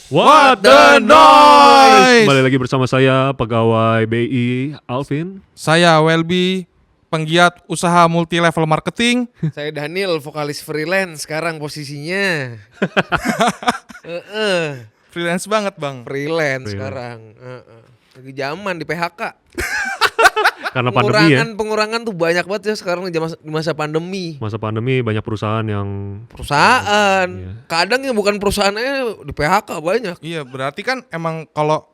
What the noise? Kembali lagi bersama saya, pegawai BI Alvin. Saya Welby, penggiat usaha multi level marketing. Saya Daniel, vokalis freelance sekarang posisinya. Freelance banget bang. Freelance sekarang. Lagi zaman di PHK. Karena pandemi ya. Pengurangan tuh banyak banget ya sekarang di masa pandemi. Masa pandemi banyak perusahaan yang Perusahaan. Kadang yang bukan perusahaannya di PHK banyak. Iya, berarti kan emang kalau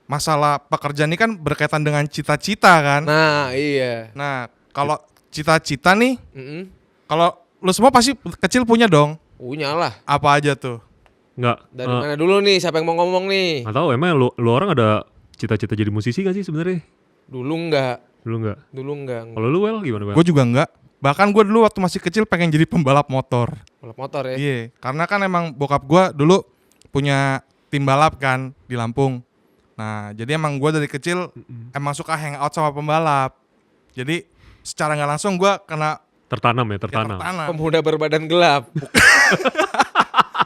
masalah pekerjaan ini kan berkaitan dengan cita-cita kan. Nah iya. Nah, kalau cita-cita nih, Mm-mm. kalau lu semua pasti kecil punya dong. Punya lah. Apa aja tuh? nggak Dari mana dulu nih? Siapa yang mau ngomong nih? nggak tahu emang lu orang ada cita-cita jadi musisi gak sih sebenarnya? Dulu enggak. Dulu enggak. Kalau Kalau lu Well gimana Well? Gue juga enggak. Bahkan gue dulu waktu masih kecil pengen jadi pembalap motor. balap motor ya. Iya, karena kan emang bokap gue dulu punya tim balap kan di Lampung. Nah, jadi emang gue dari kecil emang suka hangout sama pembalap. Jadi secara nggak langsung gue kena Tertanam. tertanam. Pemuda berbadan gelap.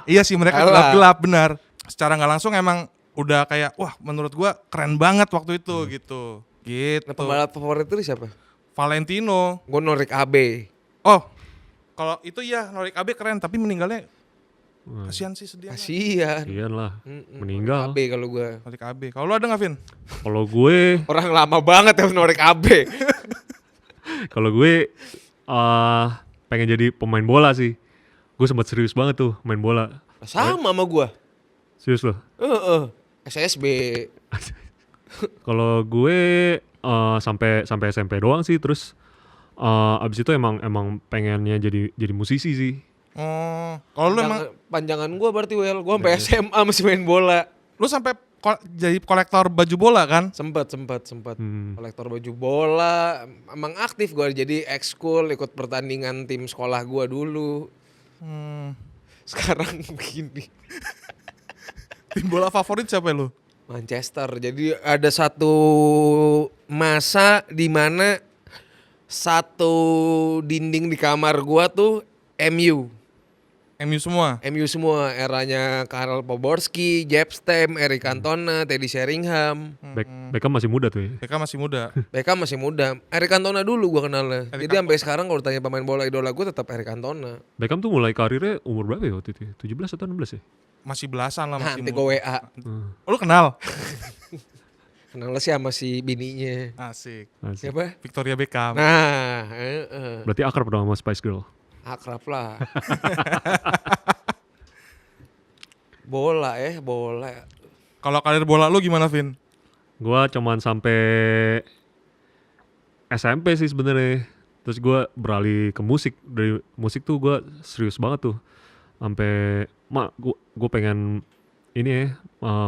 Iya sih mereka Alah. gelap-gelap benar. Secara nggak langsung emang udah kayak wah menurut gue keren banget waktu itu gitu. Gitu. Nah, pembalap favorit itu siapa? Valentino. Gue Norik AB. Oh, kalau itu ya Norik AB keren tapi meninggalnya kasihan sih sedih. Kasian. Iya lah, meninggal. AB kalau gue. Norik AB. Kalau lu ada nggak Vin? Kalau gue Orang lama banget ya Norik AB. pengen jadi pemain bola sih. Gue sempat serius banget tuh main bola. Sama gue. Serius loh. SSB. Kalau gue sampai SMP doang sih, terus abis itu emang pengennya jadi musisi sih. Oh, kalau lu emang Panjangan gue berarti Well. Gue sampai SMA masih main bola. lu sampai jadi kolektor baju bola kan? Sempet. Kolektor baju bola. Emang aktif gue jadi ekskul, ikut pertandingan tim sekolah gue dulu. Sekarang begini. Tim bola favorit siapa lu? Manchester. Jadi ada satu masa di mana satu dinding di kamar gua tuh MU. MU semua. MU semua, eranya Karel Poborski, Jeb Stem, Eric Cantona, Teddy Sheringham. Beckham masih muda tuh ya. Mereka masih muda. Beckham masih muda. Eric Cantona dulu gua kenalnya. Jadi sampai sekarang kalau ditanya pemain bola idola gua tetap Eric Cantona. Beckham tuh mulai karirnya umur berapa ya waktu itu? 17 atau 16 ya? Masih belasan lah masih Nanti muda. gua WA. Lu kenal? Kenalnya sih sama si bininya. Asik. Asik. Siapa? Victoria Beckham. Nah, Berarti akrab dong sama Spice Girl. akrab lah. bola. Kalau karir bola lu gimana, Vin? Gua cuman sampai SMP sih sebenarnya. Terus gua beralih ke musik. Dari musik tuh gua serius banget tuh. Sampai gua pengen ini ya,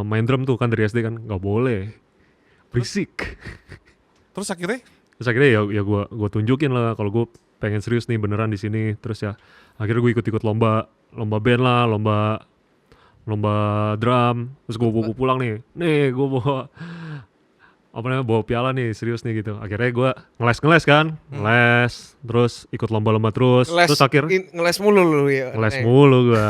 main drum tuh kan dari SD kan nggak boleh. Berisik. Terus akhirnya Terus akhirnya ya gua tunjukin lah kalau gue pengen serius nih beneran di sini. Terus ya akhirnya gue ikut lomba band lah, lomba drum. Terus gue bawa pulang nih gue bawa bawa piala nih, serius nih gitu. Akhirnya gue ngeles kan, terus ikut lomba-lomba terus. Terus akhirnya Ngeles mulu lu ya. ngeles mulu gue.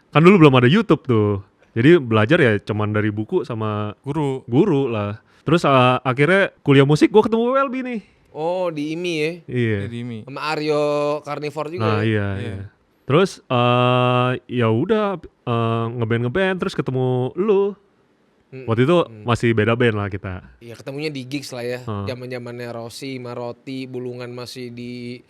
Kan dulu belum ada YouTube tuh, jadi belajar ya cuman dari buku sama guru lah. Terus akhirnya kuliah musik gue ketemu Welby nih. Oh di IMI ya. Iya. jadi ini. Sama Aryo Carnivore juga. Nah ya? iya. Terus ya udah ngeband terus ketemu lu. Waktu itu masih beda band lah kita. Iya ketemunya di gigs lah ya. Zaman-zamannya Rossi, Marotti, Bulungan masih di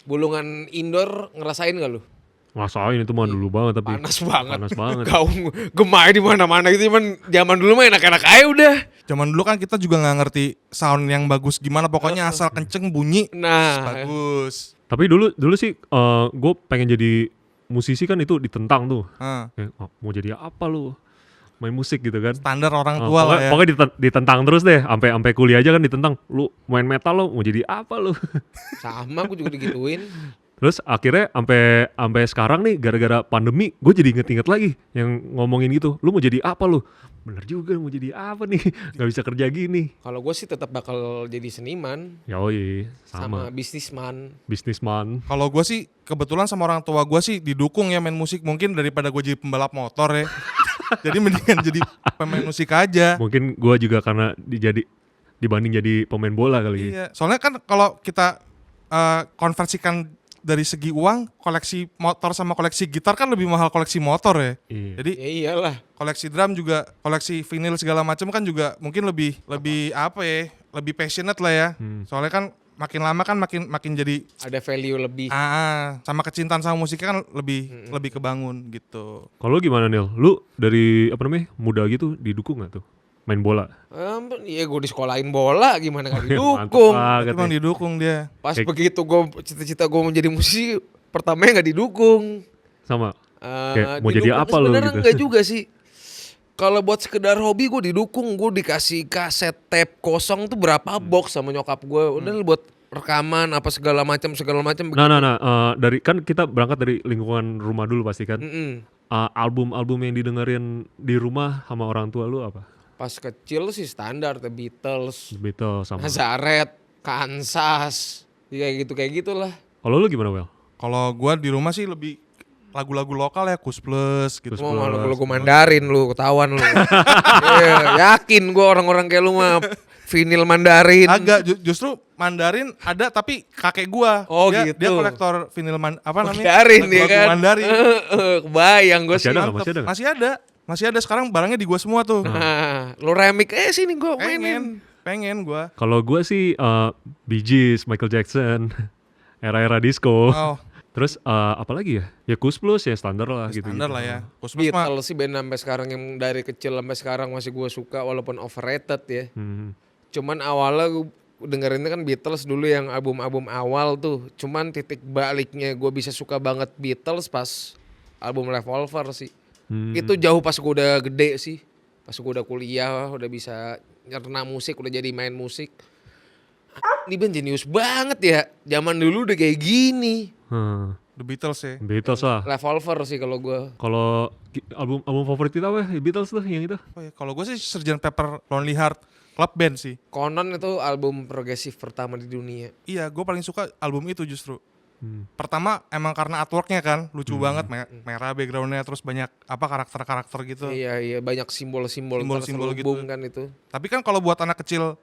Bulungan indoor, ngerasain gak lu? Ngerasain itu mah dulu banget tapi Panas banget. Panas banget. Gaung gemai di mana-mana gitu, cuman zaman dulu mah enak-enak aja udah. Zaman dulu kan kita juga nggak ngerti sound yang bagus gimana, pokoknya asal kenceng bunyi Nah, bagus. Tapi dulu sih gue pengen jadi musisi kan itu ditentang tuh. Kayak, mau jadi apa lu? Main musik gitu kan. Standar orang tua lah ya. Pokoknya ditentang terus deh, sampai kuliah aja kan ditentang. Lu main metal lu mau jadi apa lu? sama aku juga digituin. Terus akhirnya sampai sekarang nih gara-gara pandemi gue jadi inget-inget lagi yang ngomongin gitu. Lu mau jadi apa lu? Bener juga mau jadi apa nih? Gak bisa kerja gini. Kalau gue sih tetap bakal jadi seniman Yoi, sama sama bisnisman. Kalau gue sih kebetulan sama orang tua gue sih didukung ya main musik, mungkin daripada gue jadi pembalap motor ya. Jadi mendingan jadi pemain musik aja. Mungkin gua juga karena dibanding jadi pemain bola kali. Iya, soalnya kan kalau kita konversikan dari segi uang, koleksi motor sama koleksi gitar kan lebih mahal koleksi motor ya. Iya. Jadi Ya iyalah. koleksi drum juga, koleksi vinyl segala macam kan juga mungkin lebih apa ya, lebih passionate lah ya. Soalnya kan makin lama kan makin jadi Ada value lebih. sama kecintaan sama musiknya kan lebih kebangun gitu. Kalau lu gimana Nil? Lu dari muda gitu didukung gak tuh main bola? Iya gue disekolahin bola gimana gak Mantap didukung. banget Emang nih. didukung dia. Pas Kayak- begitu gue cita-cita gue menjadi musisi, pertamanya nggak didukung. Sama. Kayak mau jadi Didukung apa lu sebenarnya gitu? enggak juga sih. Kalau buat sekedar hobi gue didukung, gue dikasih kaset tape kosong tuh berapa box sama nyokap gue. Udah buat rekaman apa segala macam Nah, dari kan kita berangkat dari lingkungan rumah dulu pasti kan. Mm-mm. Album-album yang didengerin di rumah sama orang tua lu apa? Pas kecil sih standar The Beatles, The Beatles sama. Nazareth, Kansas, kayak gitulah. Kalau lu gimana, Wel? Kalau gua di rumah sih lebih lagu-lagu lokal ya, Kus Plus gitu. Mau malu gue Mandarin lu, ketahuan lu. Iya, yakin gue orang-orang kayak lu mah vinil Mandarin. Agak justru Mandarin ada tapi kakek gua. Oh, dia, gitu. Dia kolektor vinil namanya? Mandarin ya Lagu-lagu kan. Mandarin. Kebayang gue Masih sih. ada nggak? Masih ada nggak? Masih ada sekarang barangnya di gua semua tuh. Nah, lu remix sini gue mainin. Pengen gua. Kalau gua sih Bee Gees, Michael Jackson, era-era disco. Oh, Terus apa lagi ya? Ya Kus Plus ya standar lah gitu. standar lah ya. Kus Plus mah Beatles sih band sampai sekarang yang dari kecil sampai sekarang masih gue suka walaupun overrated ya. Cuman awalnya gue dengerinnya kan Beatles dulu yang album-album awal tuh. Cuman titik baliknya gue bisa suka banget Beatles pas album Revolver sih. Itu jauh pas gue udah gede sih. Pas gue udah kuliah, udah bisa nyerna musik, udah jadi main musik. Ini band jenius banget ya. Zaman dulu udah kayak gini. The Beatles ya. Beatles lah. Revolver sih kalau gue. Kalau album favorit kita apa? Ya? Beatles tuh yang itu. Oh ya, kalau gua sih Sgt. Pepper Lonely Heart Club Band sih. Conan itu album progresif pertama di dunia. Iya, gue paling suka album itu justru. Pertama emang karena artworknya kan lucu banget, merah backgroundnya, terus banyak apa karakter-karakter gitu. Iya banyak simbol-simbol Simbol-simbol terselubung gitu. kan itu. Tapi kan kalau buat anak kecil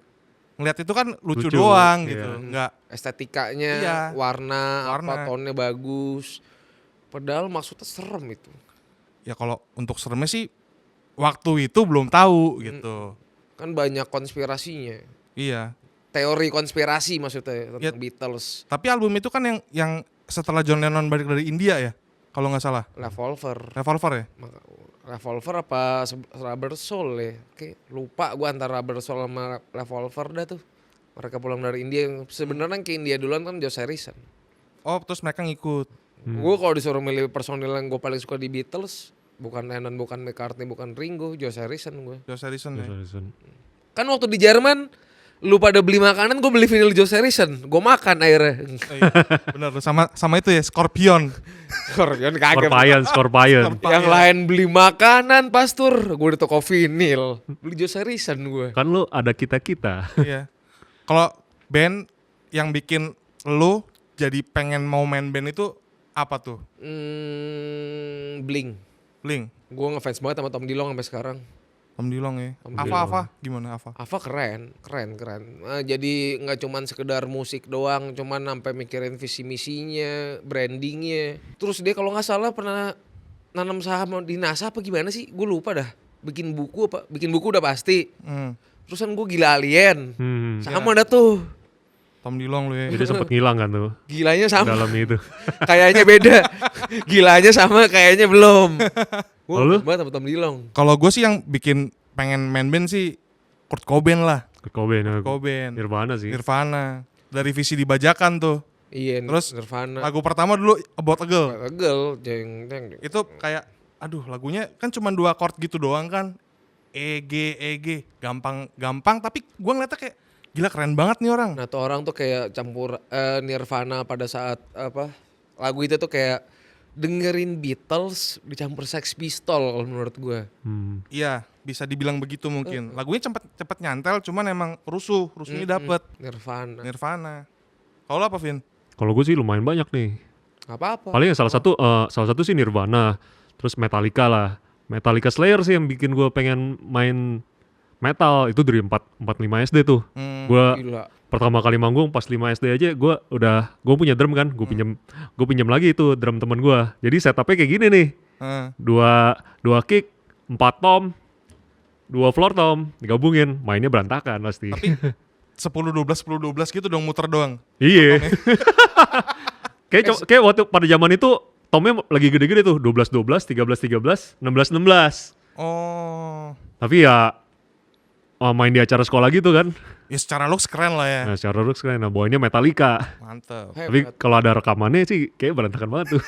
ngeliat itu kan lucu Lucu, doang iya. gitu, nggak Estetikanya, Iya. warna, Warna. apa tonnya bagus. Padahal maksudnya serem itu. ya kalau untuk seremnya sih waktu itu belum tahu gitu. Kan banyak konspirasinya. Iya. Teori konspirasi maksudnya tentang Ya. Beatles. Tapi album itu kan yang setelah John Lennon balik dari India ya, kalau nggak salah. Revolver. Revolver ya. Revolver apa Rubber Soul ya? Oke, lupa gua antara Rubber Soul sama Revolver dah tuh. Mereka pulang dari India. Sebenarnya yang ke India duluan kan George Harrison. Oh, terus mereka ngikut. Gue kalau disuruh milih personil yang gue paling suka di Beatles, bukan Lennon, bukan McCartney, bukan Ringo, George Harrison gue. George Harrison ya. Kan waktu di Jerman, lu pada beli makanan, gue beli vinyl George Harrison, gue makan akhirnya. Oh, iya. Bener, sama itu ya Scorpion. Scorpion kaget. Scorpion. Yang lain beli makanan, pastur, gue di toko vinyl, beli George Harrison gue. Kan lu ada kita-kita. Iya. Kalau band yang bikin lu jadi pengen mau main band itu apa tuh? Blink. Blink. Gue ngefans banget sama Tom DeLonge sampai sekarang. Tom DeLonge ya. Tom Apa gimana Ava? Ava keren. Jadi nggak cuman sekedar musik doang, cuman sampai mikirin visi misinya, brandingnya. Terus dia kalau nggak salah pernah nanam saham di NASA apa gimana sih? Gue lupa dah. Bikin buku udah pasti. Terusan gue gila alien. Sama dah tuh. Tom DeLonge lu ya. Jadi sempet ngilang kan tuh Gilanya sama. dalam itu. Kayaknya beda. Gilanya sama, kayaknya belum. Gue Lalu? banget sama Tom DeLonge. Kalau gue sih yang bikin pengen main band sih Kurt Cobain lah. Kurt Cobain. Cobain. Nirvana sih. Nirvana. Dari visi dibajakan tuh. Iya, Terus Nirvana. lagu pertama dulu About a Girl. Tegel, jeng. Itu kayak aduh lagunya kan cuma 2 chord gitu doang kan. E G gampang tapi gua ngeliatnya kayak gila keren banget nih orang. Nah tuh orang tuh kayak campur Nirvana pada saat apa lagu itu tuh kayak dengerin Beatles dicampur Sex Pistol kalau menurut gue. Iya, bisa dibilang begitu mungkin. Lagunya cepet nyantel cuman emang rusuhnya dapet. Nirvana. Kalau apa Vin? Kalau gue sih lumayan banyak nih. Gak apa-apa. Paling yang salah satu sih Nirvana, terus Metallica lah. Metallica Slayer sih yang bikin gue pengen main metal. Itu dari 4-5 SD tuh. Gue Gila. pertama kali manggung pas 5 SD aja gue punya drum kan. Gue pinjem lagi itu drum temen gue. Jadi setupnya kayak gini nih. Dua kick, 4 tom, 2 floor tom, digabungin, mainnya berantakan pasti. Tapi 10-12 gitu dong muter doang. Iya. Kayak waktu pada zaman itu tomnya lagi gede-gede tuh, 12-12, 13-13, 16-16. Oh. Tapi ya main di acara sekolah gitu kan. Ya secara looks keren lah ya. Nah, secara looks kan, nah bawainnya Metallica. Mantep. Tapi kalau ada rekamannya sih kayak berantakan banget tuh.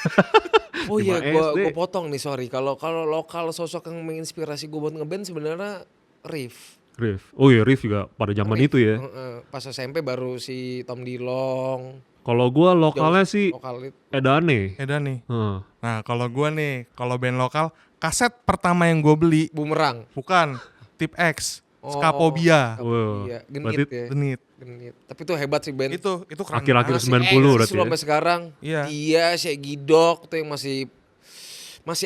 Oh iya, 5 SD. gue potong nih, sorry. Kalau lokal sosok yang menginspirasi gue buat ngeband sebenarnya Riff. Riff. Oh iya, Riff juga pada zaman itu ya. Pas SMP baru si Tom Dilong. Kalau gua lokalnya sih Lokal itu. Edane. Edan nih. Heeh. Nah kalau gue nih, kalau band lokal, kaset pertama yang gue beli Bumerang. bukan Tip X, Oh, Skapobia, Wow. Iya, Berarti genit ya. Genit. Genit. Tapi itu hebat sih band. Itu keren. Akhir-akhir banget. 90 berarti ya. sampai sekarang. Iya. Dia si Gidok tuh yang masih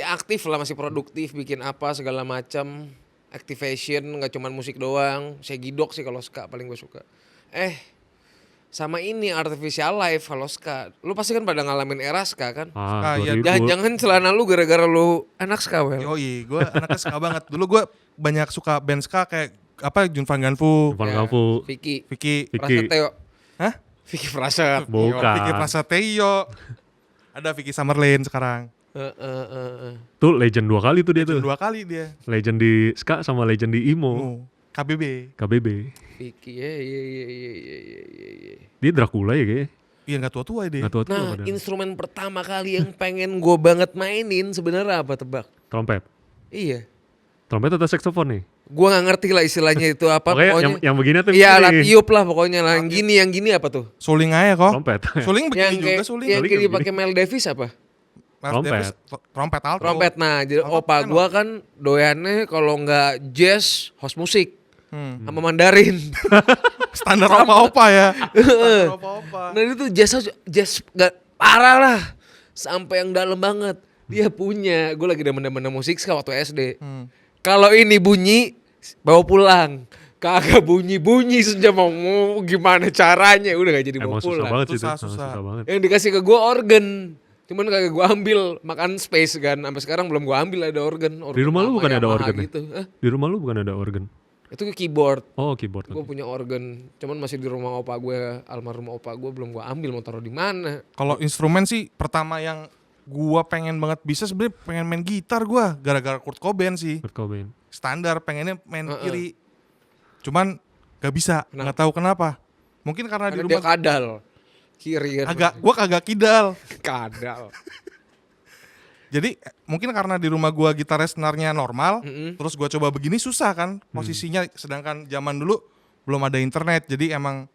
aktif lah, masih produktif, bikin apa segala macam. Activation, nggak cuman musik doang. Si Gidok sih kalau ska paling gue suka. Sama ini Artificial Life kalau ska. Lu pasti kan pada ngalamin era ska kan? Ah, iya. 2000. Jangan celana lu gara-gara lu anak ska, Wel. Yoi, gue anaknya ska banget. Dulu gue banyak suka band ska kayak apa Jun Van Ganfu, Van Gafu. Vicky. Vicky, Prasetyo. hah? Vicky Praset. Bukan. Vicky Prasetyo. Ada Vicky Summerlin sekarang. Tuh legend 2 kali tuh dia tuh. 2 kali dia. Legend di ska sama legend di emo. Oh, KBB. KBB. Vicky, iya. Dia Dracula ya kayaknya. Iya nggak tua-tua dia. Nggak tua-tua Nah, padahal. instrumen pertama kali yang pengen gue banget mainin sebenarnya apa, tebak? Trompet. Iya. Trompet atau saksofon nih? Gue nggak ngerti lah istilahnya itu apa. Pokoknya yang begini tuh. Iya, alat begini. tiup lah pokoknya lah. Yang gini apa tuh? Suling aja kok. Trompet. Suling begini Yang juga kayak suling. yang Suling kayak kayak dipakai Mel Davis apa? Miles Trompet. Davis, trompet alto. Trompet. Nah, jadi Trompet opa tenor. gue kan doyannya kalau nggak jazz, house musik. Hmm. Sama Mandarin. Standar opa-opa ya. Standar opa-opa. Nah itu jazz nggak parah lah, sampai yang dalam banget. Dia punya, gue lagi demen-demen musik ska waktu SD. Kalau ini bunyi, bawa pulang. Kagak bunyi sejam mau gimana caranya, udah gak jadi bawa Emang susah pulang. banget sih itu. Susah, Emang susah. Susah banget. Yang dikasih ke gue organ, cuman kagak gue ambil, makan space kan. Sampai sekarang belum gue ambil ada organ. Di rumah lu lama, bukan ada Yamaha organ ya? gitu. Hah? Di rumah lu bukan ada organ. Itu keyboard. Oh, keyboard. Gue punya organ, cuman masih di rumah opa gue, almarhum opa gue, belum gue ambil, mau taruh di mana. Kalau instrumen sih pertama yang gua pengen banget bisa sebenarnya pengen main gitar gua gara-gara Kurt Cobain sih. Kurt Cobain. Standar pengennya main kiri. Cuman gak bisa, nggak tahu kenapa. Mungkin karena di Karena dia rumah kadal kiri kan. gua kagak kidal. Kadal. Jadi mungkin karena di rumah gua gitarnya senarnya normal, terus gua coba begini susah kan posisinya, sedangkan zaman dulu belum ada internet. Jadi emang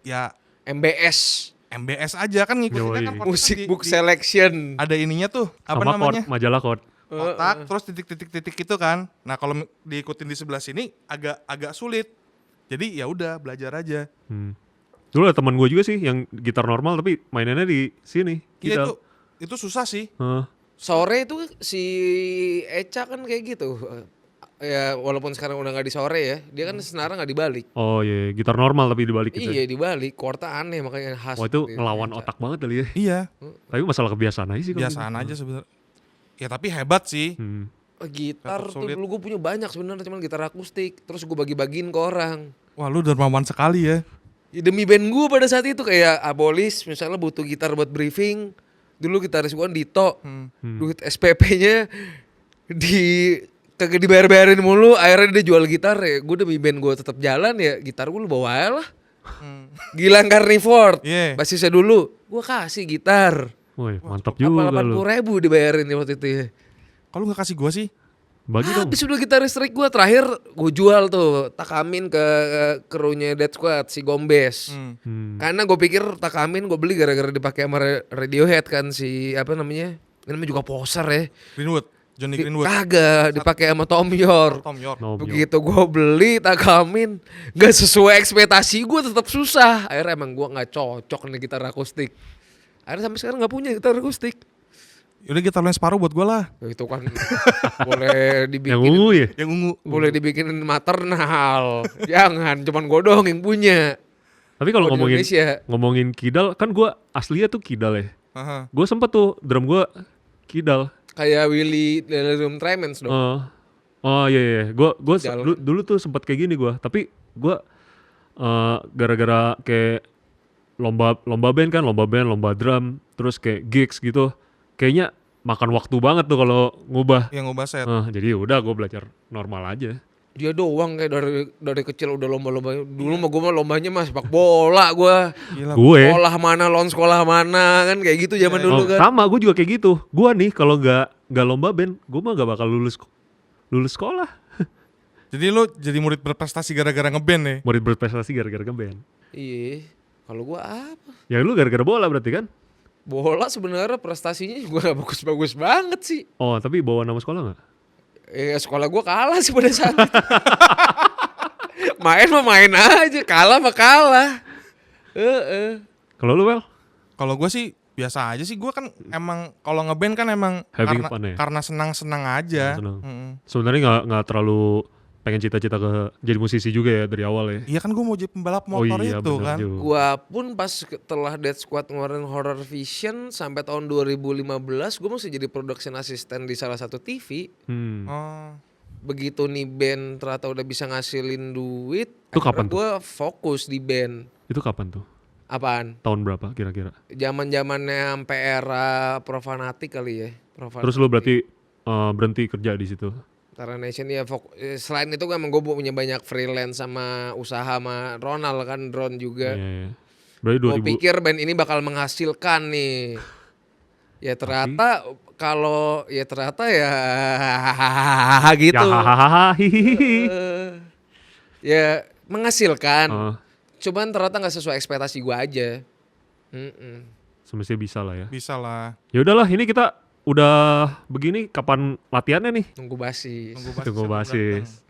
ya MBS, MBS aja kan ngikutinnya Yoi. kan Music di- Book di- Selection. ada ininya tuh apa Sama namanya? chord, majalah chord. Kotak terus titik-titik itu kan. Nah, kalau diikutin di sebelah sini agak sulit. Jadi ya udah belajar aja. Dulu ada teman gue juga sih yang gitar normal tapi mainannya di sini. Iya Kita. itu susah sih. Sore itu si Eca kan kayak gitu. Ya walaupun sekarang udah nggak di sore ya, dia kan senarnya nggak dibalik. Oh iya, gitar normal tapi dibalik gitu. Iya dibalik, chordnya aneh makanya khas. Wah itu gitu. ngelawan otak banget kali ya. Iya, Tapi masalah kebiasaan aja sih. kalau biasaan aja sebenarnya. Ya tapi hebat sih. gitu. Gitar Tetap tuh sulit. dulu gue punya banyak sebenarnya, cuman gitar akustik. Terus gue bagi-bagiin ke orang. Wah, lu dermawan sekali ya. Ya, demi band gue pada saat itu kayak Abolis misalnya butuh gitar buat briefing. Dulu gitaris gue kan Dito. Duit SPP-nya kagak dibayar-bayarin mulu. Akhirnya dia jual gitar ya. Gue demi band gue tetap jalan ya. Gitar gue lu bawa aja lah. Gilang Carnivore. Iya. Basisnya dulu. Gue kasih gitar. Woi mantap Apa juga lu. 80.000 dibayarin ya waktu itu ya. Kalau nggak kasih gua sih, Bagi dong. Habis udah gitar listrik gue terakhir gue jual tuh Takamin ke krunya Dead Squad si Gombes. Karena gue pikir Takamin gue beli gara-gara dipakai sama Radiohead kan si apa namanya? Ini namanya juga poser ya. Greenwood, Johnny Greenwood, Kagak dipakai sama Tom York. Tom York. No, Begitu gue beli Takamin gak sesuai ekspektasi gue, tetap susah. Akhirnya emang gue nggak cocok nih gitar akustik. Akhirnya sampai sekarang nggak punya gitar akustik. Yaudah gitar lo yang separuh buat gue lah. Ya, itu kan boleh Yang dibikin, ungu ya? Yang ungu. boleh dibikinin maternal. Jangan, cuman gue doang yang punya. Tapi kalau Kalau di ngomongin Indonesia. kidal, kan gue aslinya tuh kidal ya. Aha. Gue sempet tuh drum gue kidal. Kayak Willy Delirium Tremens dong. Oh iya iya, gue Jalan. dulu tuh sempat kayak gini gue, tapi gue gara-gara kayak lomba band kan, lomba drum, terus kayak gigs gitu, kayaknya makan waktu banget tuh kalau ngubah. Yang ngubah set. Jadi udah gue belajar normal aja. Dia doang kayak dari kecil udah lomba-lomba. Dulu mah gue mah lombanya mah sepak bola gue. Gila. Gue Sekolah mana lawan sekolah mana kan kayak gitu zaman dulu kan. sama, gue juga kayak gitu. Gue nih kalau nggak lomba band, gue mah gak bakal lulus sekolah. Jadi lu jadi murid berprestasi gara-gara ngeband nih. Murid berprestasi gara-gara ngeband. Iya. Kalau gue apa? Ya lu gara-gara bola berarti kan? Bola sebenarnya prestasinya juga gak bagus-bagus banget sih. Oh tapi bawa nama sekolah nggak? Sekolah gue kalah sih pada saat itu. Main mah main aja, kalah mah kalah. Kalau lu Wel? Kalau gue sih biasa aja sih. Gue kan emang kalau ngeband kan emang Having fun ya? karena senang-senang aja. Senang. Mm-mm. Sebenarnya nggak terlalu pengen cita-cita ke jadi musisi juga ya dari awal ya. Iya kan gue mau jadi pembalap Oh motor iya, itu bener kan. juga. Gua pun pas setelah Dead Squad ngeluarin Horror Vision sampai tahun 2015 gue masih jadi production assistant di salah satu TV. Oh. Begitu nih band ternyata udah bisa ngasilin duit, Itu kapan tuh? gue fokus di band. Itu kapan tuh? Apaan? Tahun berapa kira-kira? Zaman-zamannya sampai era Profanatic kali ya. Terus lu berarti berhenti kerja di situ? Tara Nation ya selain itu kan emang gue punya banyak freelance sama usaha sama Ronald kan, drone juga. Iya. Berarti Gue 2000. pikir band ini bakal menghasilkan nih. Ya ternyata kalau ya ternyata ya gitu. Ya hahaha. Ya menghasilkan. Ah. Cuman ternyata nggak sesuai ekspektasi gue aja. Semestinya bisa lah ya. Bisa lah. Ya udahlah, ini kita udah begini, kapan latihannya nih? Nunggu basis. Tunggu basis.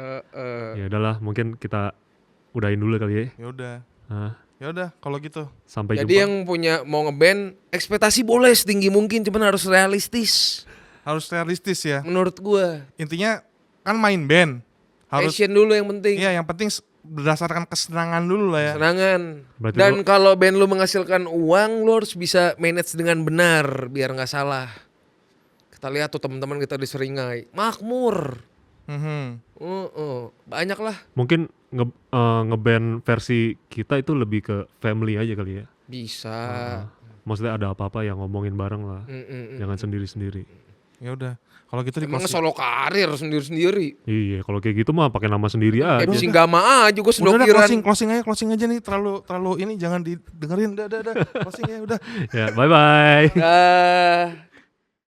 Ya udahlah, mungkin kita udahin dulu kali ya. Ya udah. Ah, Ya udah kalau gitu. sampai Jadi jumpa. yang punya mau ngeband ekspektasi boleh setinggi mungkin, cuman harus realistis. Harus realistis ya. Menurut gue. Intinya kan main band. Harus Passion dulu yang penting. iya yang penting berdasarkan kesenangan dulu lah ya. Senangan. Berarti Dan kalau band lu menghasilkan uang, lu harus bisa manage dengan benar biar nggak salah. Kita lihat tuh teman-teman kita di Seringai, makmur. Banyak lah. Mungkin ngeband versi kita itu lebih ke family aja kali ya. Bisa. Maksudnya ada apa-apa yang ngomongin bareng lah. Jangan sendiri-sendiri. Ya udah. Kalau gitu di Emang closing. solo karir sendiri-sendiri. Iya, kalau kayak gitu mah pakai nama sendiri aja. Kayak Singgama aja gue Udah sedokiran. closing aja nih terlalu ini jangan didengerin udah closing ya udah. Ya, bye-bye.